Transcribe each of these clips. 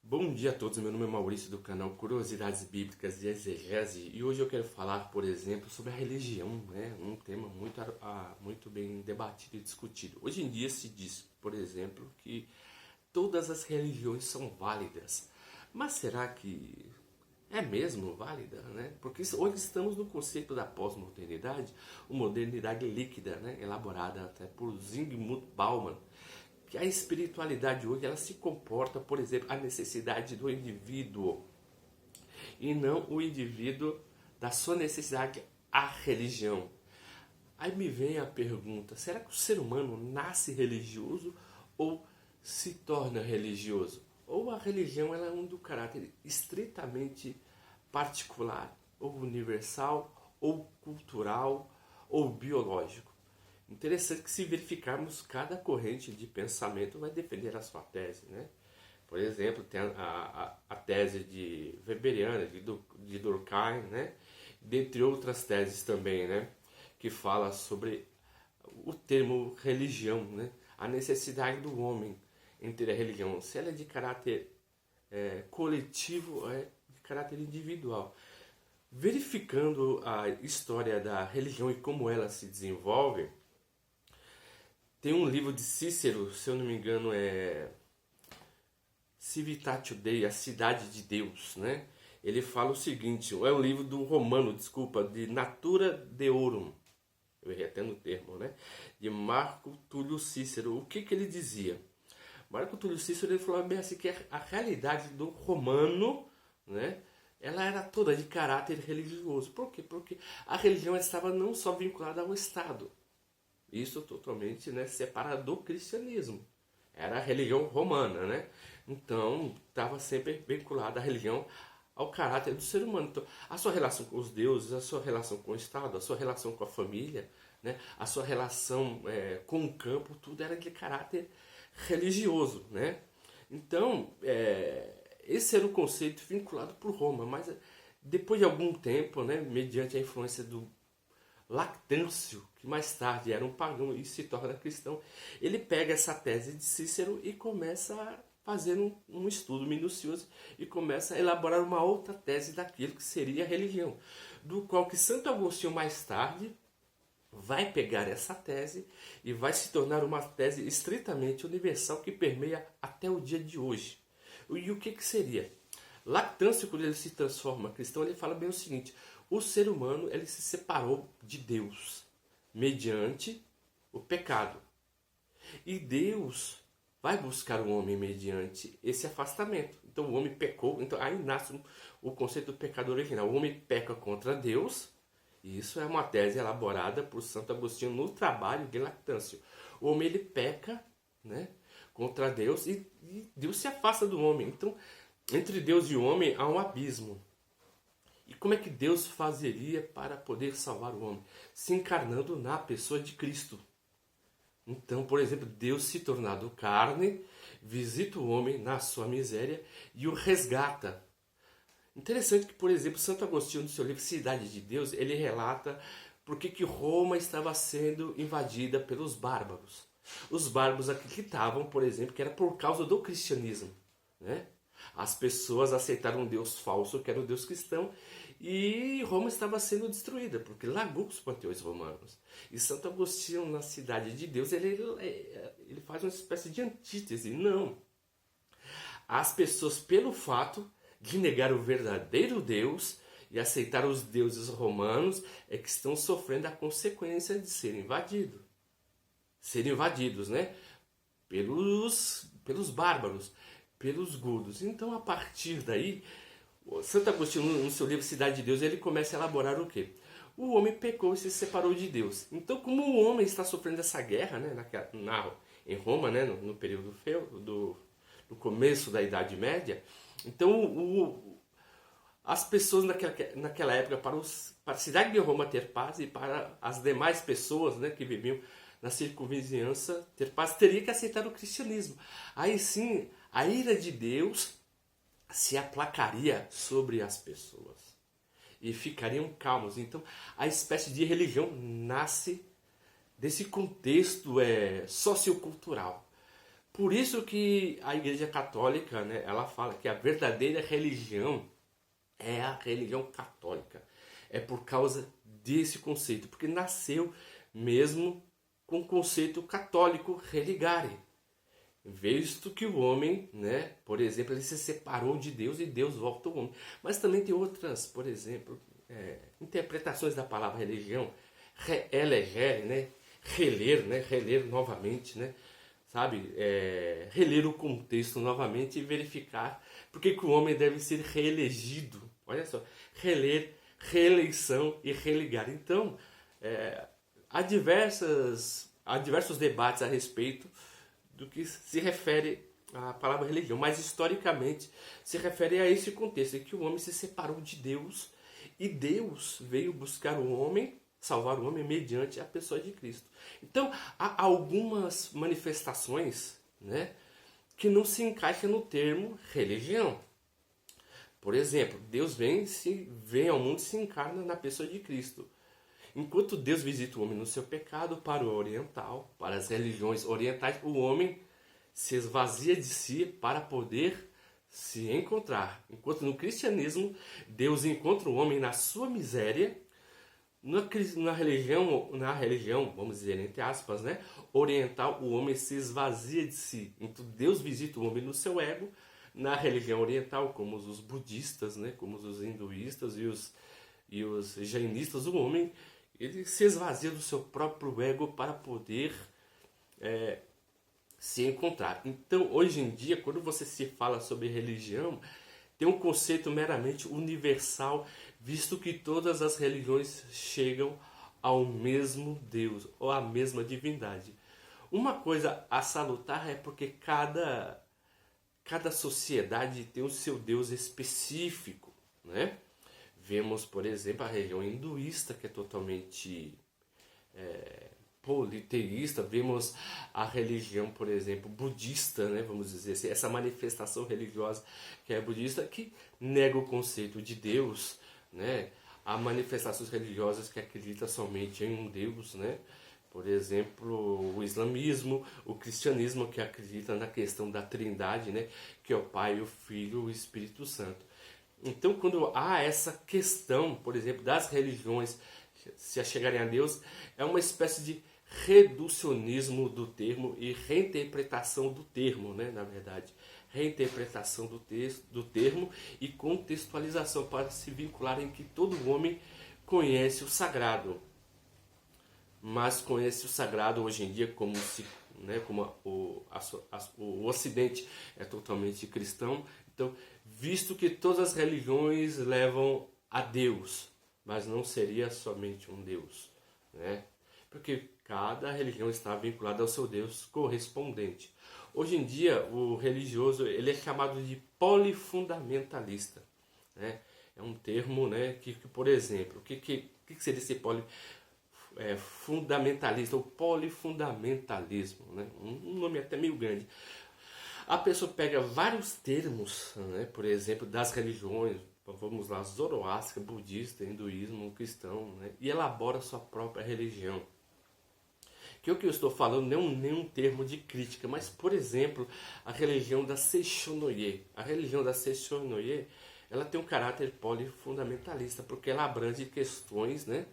Bom dia a todos, meu nome é Maurício do canal Curiosidades Bíblicas de Exegese e hoje eu quero falar, por exemplo, sobre a religião, né? Um tema muito bem debatido e discutido. Hoje em dia se diz, por exemplo, que todas as religiões são válidas, mas será que é mesmo válida, né? Porque hoje estamos no conceito da pós-modernidade, uma modernidade líquida, né? Elaborada até por Zygmunt Bauman, que a espiritualidade hoje ela se comporta, por exemplo, a necessidade do indivíduo e não o indivíduo da sua necessidade à religião. Aí me vem a pergunta, será que o ser humano nasce religioso ou se torna religioso? Ou a religião ela é um do caráter estritamente particular, ou universal, ou cultural, ou biológico? Interessante que se verificarmos cada corrente de pensamento vai defender a sua tese, né? Por exemplo, tem a tese de Weberiana, de Durkheim, né? Dentre outras teses também, né? Que fala sobre o termo religião, né? A necessidade do homem em ter a religião, se ela é de caráter coletivo ou é de caráter individual. Verificando a história da religião e como ela se desenvolve, tem um livro de Cícero, se eu não me engano é Civitatio Dei, a Cidade de Deus, né? Ele fala o seguinte, é um livro do Romano, desculpa, de Natura Deorum, eu errei até no termo, né? De Marco Túlio Cícero. O que ele dizia? Marco Túlio Cícero ele falou bem assim que a realidade do romano, né? Ela era toda de caráter religioso. Por quê? Porque a religião estava não só vinculada ao Estado, isso totalmente, né, separado do cristianismo. Era a religião romana, né? Então, estava sempre vinculada a religião ao caráter do ser humano. Então, a sua relação com os deuses, a sua relação com o Estado, a sua relação com a família, né? A sua relação com o campo, tudo era de caráter religioso, né? Então, esse era o conceito vinculado por Roma. Mas depois de algum tempo, né, mediante a influência do Lactâncio, que mais tarde era um pagão e se torna cristão, ele pega essa tese de Cícero e começa a fazer um estudo minucioso e começa a elaborar uma outra tese daquilo que seria a religião, do qual que Santo Agostinho mais tarde vai pegar essa tese e vai se tornar uma tese estritamente universal que permeia até o dia de hoje. E o que seria? Lactâncio, quando ele se transforma cristão, ele fala bem o seguinte: o ser humano ele se separou de Deus mediante o pecado. E Deus vai buscar o homem mediante esse afastamento. Então o homem pecou, então aí nasce o conceito do pecado original. O homem peca contra Deus, e isso é uma tese elaborada por Santo Agostinho no trabalho de Lactâncio. O homem ele peca, né, contra Deus e Deus se afasta do homem. Então, entre Deus e o homem há um abismo. E como é que Deus fazeria para poder salvar o homem? Se encarnando na pessoa de Cristo. Então, por exemplo, Deus se tornado carne, visita o homem na sua miséria e o resgata. Interessante que, por exemplo, Santo Agostinho, no seu livro Cidade de Deus, ele relata por que Roma estava sendo invadida pelos bárbaros. Os bárbaros acreditavam, por exemplo, que era por causa do cristianismo, né? As pessoas aceitaram um Deus falso, que era o Deus cristão, e Roma estava sendo destruída, porque largou os panteões romanos. E Santo Agostinho, na Cidade de Deus, ele faz uma espécie de antítese. Não. As pessoas, pelo fato de negar o verdadeiro Deus e aceitar os deuses romanos, é que estão sofrendo a consequência de serem invadidos. Serem invadidos, né? Pelos bárbaros, pelos godos. Então, a partir daí, Santo Agostinho, no seu livro Cidade de Deus, ele começa a elaborar o quê? O homem pecou e se separou de Deus. Então, como o homem está sofrendo essa guerra, né, em Roma, né, no período do começo da Idade Média, então as pessoas naquela época, para a cidade de Roma ter paz e para as demais pessoas, né, que viviam na circunvizinhança ter paz, teria que aceitar o cristianismo. Aí sim, a ira de Deus se aplacaria sobre as pessoas e ficariam calmos. Então, a espécie de religião nasce desse contexto sociocultural. Por isso que a Igreja Católica, né, ela fala que a verdadeira religião é a religião católica. É por causa desse conceito, porque nasceu mesmo com o conceito católico religare. Visto que o homem, né, por exemplo, ele se separou de Deus e Deus volta ao homem. Mas também tem outras, por exemplo, interpretações da palavra religião, elegere, né, reler novamente, né, sabe, reler o contexto novamente e verificar porque que o homem deve ser reelegido. Olha só, reler, reeleição e religar. Então, há diversos debates a respeito do que se refere à palavra religião, mas historicamente se refere a esse contexto em que o homem se separou de Deus e Deus veio buscar o homem, salvar o homem mediante a pessoa de Cristo. Então, há algumas manifestações, né, que não se encaixam no termo religião. Por exemplo, Deus vem ao mundo e se encarna na pessoa de Cristo. Enquanto Deus visita o homem no seu pecado, para o oriental, para as religiões orientais, o homem se esvazia de si para poder se encontrar. Enquanto no cristianismo, Deus encontra o homem na sua miséria. Na religião, vamos dizer, entre aspas, né, oriental, o homem se esvazia de si. Então Deus visita o homem no seu ego. Na religião oriental, como os budistas, né, como os hinduístas e os jainistas, o homem ele se esvazia do seu próprio ego para poder se encontrar. Então, hoje em dia, quando você se fala sobre religião, tem um conceito meramente universal, visto que todas as religiões chegam ao mesmo Deus, ou à mesma divindade. Uma coisa a salutar é porque cada sociedade tem o seu Deus específico, né? Vemos, por exemplo, a religião hinduísta, que é totalmente politeísta. Vemos a religião, por exemplo, budista, né? Vamos dizer assim, essa manifestação religiosa que é budista, que nega o conceito de Deus, né? Há manifestações religiosas que acreditam somente em um Deus, né? Por exemplo, o islamismo, o cristianismo, que acredita na questão da trindade, né? Que é o Pai, o Filho e o Espírito Santo. Então, quando há essa questão, por exemplo, das religiões se achegarem a Deus, é uma espécie de reducionismo do termo e reinterpretação do termo, né? Na verdade, reinterpretação do termo e contextualização para se vincular em que todo homem conhece o sagrado. Mas conhece o sagrado hoje em dia como o Ocidente é totalmente cristão. Então, visto que todas as religiões levam a Deus, mas não seria somente um Deus, né? Porque cada religião está vinculada ao seu Deus correspondente. Hoje em dia, o religioso ele é chamado de polifundamentalista, né? É um termo, né, que por exemplo, o que seria esse fundamentalista ou polifundamentalismo, né? Um nome até meio grande. A pessoa pega vários termos, né? Por exemplo, das religiões, vamos lá, zoroástica, budista, hinduísmo, cristão, né? E elabora sua própria religião. Que o que eu estou falando não é nenhum termo de crítica, mas, por exemplo, a religião da Seishonoye. A religião da Seishonoye, ela tem um caráter polifundamentalista, porque ela abrange questões, né,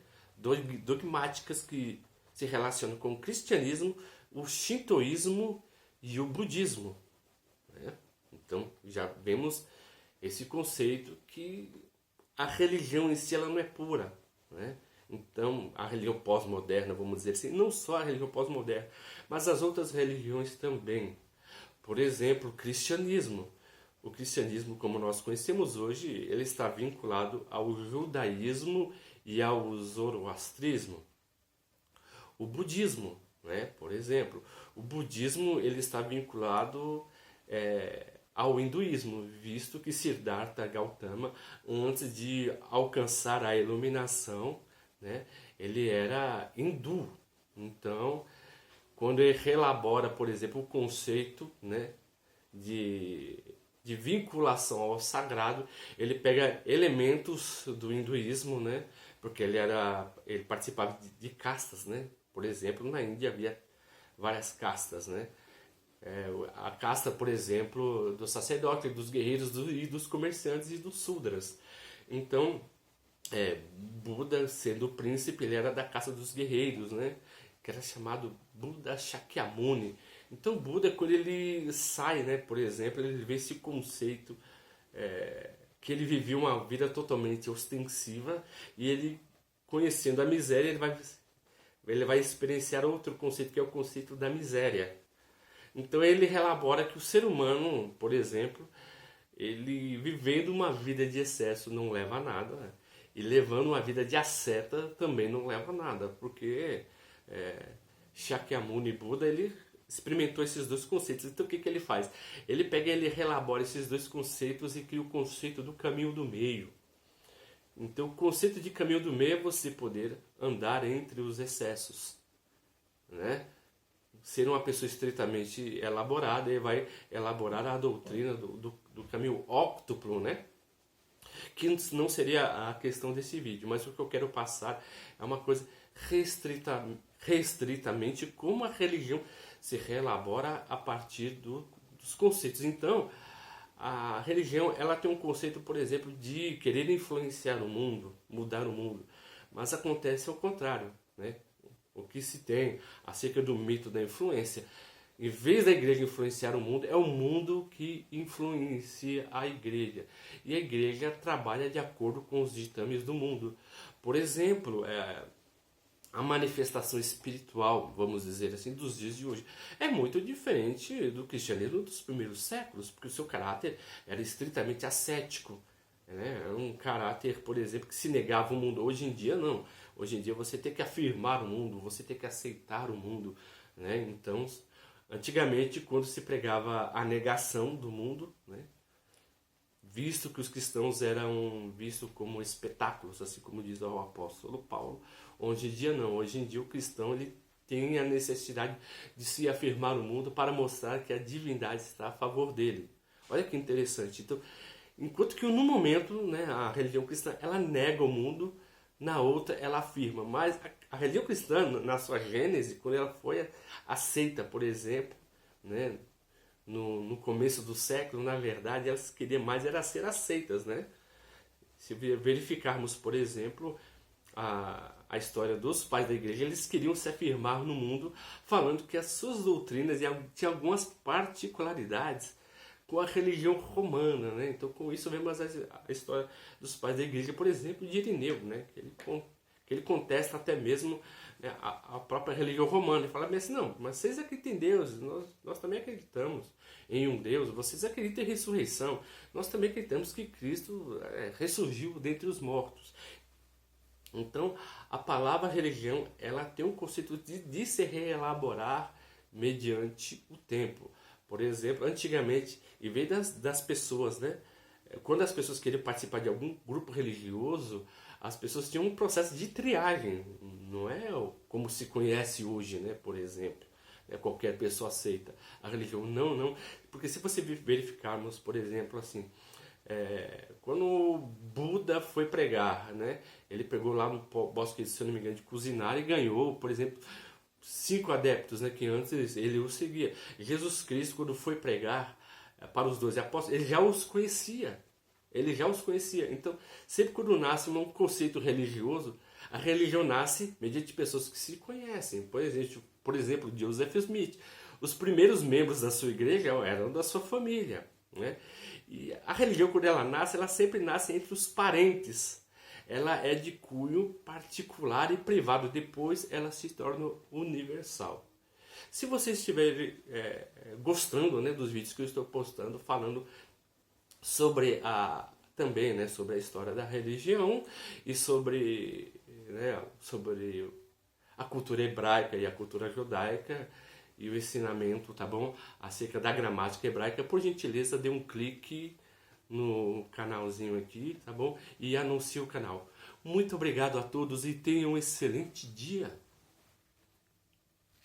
dogmáticas que se relacionam com o cristianismo, o shintoísmo e o budismo, né? Então já vemos esse conceito que a religião em si ela não é pura, né? Então a religião pós-moderna, vamos dizer assim, não só a religião pós-moderna, mas as outras religiões também. Por exemplo, o cristianismo. O cristianismo, como nós conhecemos hoje, ele está vinculado ao judaísmo e ao zoroastrismo. O budismo, né? Por exemplo, o budismo ele está vinculado ao hinduísmo, visto que Siddhartha Gautama, antes de alcançar a iluminação, né, ele era hindu. Então, quando ele relabora, por exemplo, o conceito, né, de vinculação ao sagrado, ele pega elementos do hinduísmo, né, porque ele participava de castas, né? Por exemplo, na Índia havia várias castas, né? a casta, por exemplo, do sacerdote, dos guerreiros e dos comerciantes e dos Sudras. Então, Buda, sendo o príncipe, ele era da casta dos guerreiros, né? Que era chamado Buda Shakyamuni. Então, Buda, quando ele sai, né, por exemplo, ele vê esse conceito que ele vivia uma vida totalmente ostensiva e ele, conhecendo a miséria, ele vai experienciar outro conceito, que é o conceito da miséria. Então ele relabora que o ser humano, por exemplo, ele vivendo uma vida de excesso não leva a nada, né? E levando uma vida de asceta também não leva a nada, porque Shakyamuni Buda, ele experimentou esses dois conceitos. Então o que ele faz? Ele pega e ele relabora esses dois conceitos e cria o conceito do caminho do meio. Então o conceito de caminho do meio é você poder andar entre os excessos, né? Ser uma pessoa estritamente elaborada, e vai elaborar a doutrina do caminho óctuplo, né? Que não seria a questão desse vídeo, mas o que eu quero passar é uma coisa restritamente como a religião se reelabora a partir dos conceitos. Então, a religião, ela tem um conceito, por exemplo, de querer influenciar o mundo, mudar o mundo, mas acontece ao contrário, né? O que se tem acerca do mito da influência, em vez da igreja influenciar o mundo, é o mundo que influencia a igreja. E a igreja trabalha de acordo com os ditames do mundo. Por exemplo, a manifestação espiritual, vamos dizer assim, dos dias de hoje, é muito diferente do cristianismo dos primeiros séculos, porque o seu caráter era estritamente ascético. Era um caráter, por exemplo, que se negava o mundo. Hoje em dia, não. Hoje em dia você tem que afirmar o mundo, você tem que aceitar o mundo, né? Então, antigamente, quando se pregava a negação do mundo, né, visto que os cristãos eram vistos como espetáculos, assim como diz o apóstolo Paulo, hoje em dia não. Hoje em dia o cristão ele tem a necessidade de se afirmar no mundo para mostrar que a divindade está a favor dele. Olha que interessante. Então, enquanto que no momento, né, a religião cristã ela nega o mundo, na outra ela afirma. Mas a religião cristã, na sua gênese, quando ela foi aceita, por exemplo, né, no começo do século, na verdade, elas queriam mais era ser aceitas, né? Se verificarmos, por exemplo, a história dos pais da igreja, eles queriam se afirmar no mundo, falando que as suas doutrinas tinham algumas particularidades com a religião romana, né? Então, com isso vemos a história dos pais da igreja, por exemplo, de Irineu, né? Que ele contesta até mesmo, né, a própria religião romana. Ele fala assim, não, mas vocês acreditam em Deus, nós também acreditamos em um Deus, vocês acreditam em ressurreição, nós também acreditamos que Cristo ressurgiu dentre os mortos. Então, a palavra religião, ela tem um conceito de se reelaborar mediante o tempo. Por exemplo, antigamente, em vez das pessoas, né, quando as pessoas queriam participar de algum grupo religioso, as pessoas tinham um processo de triagem, não é como se conhece hoje, né, por exemplo. Qualquer pessoa aceita a religião. Não, porque se você verificarmos, por exemplo, assim, quando Buda foi pregar, né, ele pegou lá no bosque, se eu não me engano, de Kusinara e ganhou, por exemplo, 5 adeptos, né, que antes ele o seguia. Jesus Cristo, quando foi pregar para os 12 apóstolos, ele já os conhecia. Então, sempre quando nasce um conceito religioso, a religião nasce mediante pessoas que se conhecem. Por exemplo, Joseph Smith. Os primeiros membros da sua igreja eram da sua família, né? E a religião, quando ela nasce, ela sempre nasce entre os parentes. Ela é de cunho particular e privado. Depois ela se torna universal. Se você estiver gostando, né, dos vídeos que eu estou postando, falando sobre também, né, sobre a história da religião e sobre a cultura hebraica e a cultura judaica e o ensinamento, tá bom? Acerca da gramática hebraica, por gentileza, dê um clique no canalzinho aqui, tá bom? E anuncie o canal. Muito obrigado a todos e tenham um excelente dia.